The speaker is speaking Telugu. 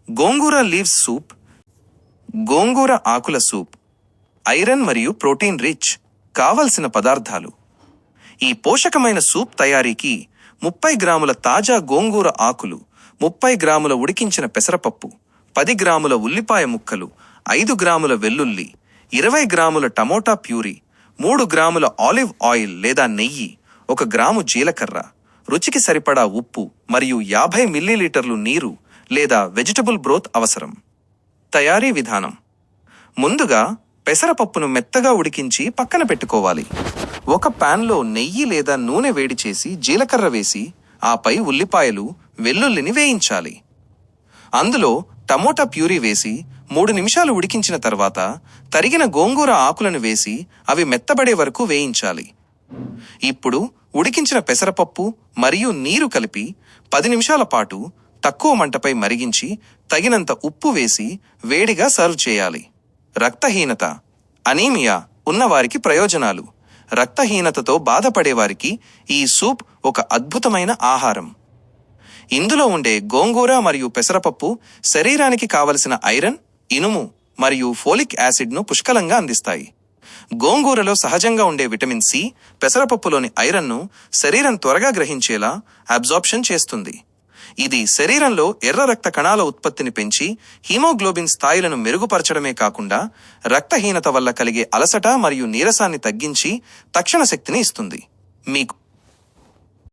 గోంగూర లీవ్స్ సూప్. గోంగూర ఆకుల సూప్ ఐరన్ మరియు ప్రోటీన్ రిచ్. కావలసిన పదార్థాలు: ఈ పోషకమైన సూప్ తయారీకి 30 గ్రాముల తాజా గోంగూర ఆకులు, 30 గ్రాముల ఉడికించిన పెసరపప్పు, 10 గ్రాముల ఉల్లిపాయ ముక్కలు, 5 గ్రాముల వెల్లుల్లి, 20 గ్రాముల టమోటా ప్యూరీ, 3 గ్రాముల ఆలివ్ ఆయిల్ లేదా నెయ్యి, 1 గ్రాము జీలకర్ర, రుచికి సరిపడా ఉప్పు మరియు 50 మిల్లీలీటర్లు నీరు లేదా వెజిటబుల్ బ్రోత్ అవసరం. తయారీ విధానం: ముందుగా పెసరపప్పును మెత్తగా ఉడికించి పక్కన పెట్టుకోవాలి. ఒక పాన్లో నెయ్యి లేదా నూనె వేడి చేసి జీలకర్ర వేసి ఆపై ఉల్లిపాయలు, వెల్లుల్లిని వేయించాలి. అందులో టమోటా ప్యూరీ వేసి 3 నిమిషాలు ఉడికించిన తర్వాత తరిగిన గోంగూర ఆకులను వేసి అవి మెత్తబడే వరకు వేయించాలి. ఇప్పుడు ఉడికించిన పెసరపప్పు మరియు నీరు కలిపి 10 నిమిషాల పాటు తక్కువ మంటపై మరిగించి తగినంత ఉప్పు వేసి వేడిగా సర్వ్ చేయాలి. రక్తహీనత, అనీమియా ఉన్నవారికి ప్రయోజనాలు. రక్తహీనతతో బాధపడేవారికి ఈ సూప్ ఒక అద్భుతమైన ఆహారం. ఇందులో ఉండే గోంగూర మరియు పెసరపప్పు శరీరానికి కావలసిన ఐరన్, ఇనుము మరియు ఫోలిక్ యాసిడ్ను పుష్కలంగా అందిస్తాయి. గోంగూరలో సహజంగా ఉండే విటమిన్ సి పెసరపప్పులోని ఐరన్ను శరీరం త్వరగా గ్రహించేలా అబ్జార్ప్షన్ చేస్తుంది. ఇది శరీరంలో ఎర్ర రక్త కణాల ఉత్పత్తిని పెంచి హీమోగ్లోబిన్ స్థాయిలను మెరుగుపరచడమే కాకుండా రక్తహీనత వల్ల కలిగే అలసట మరియు నీరసాన్ని తగ్గించి తక్షణ శక్తిని ఇస్తుంది. మీకు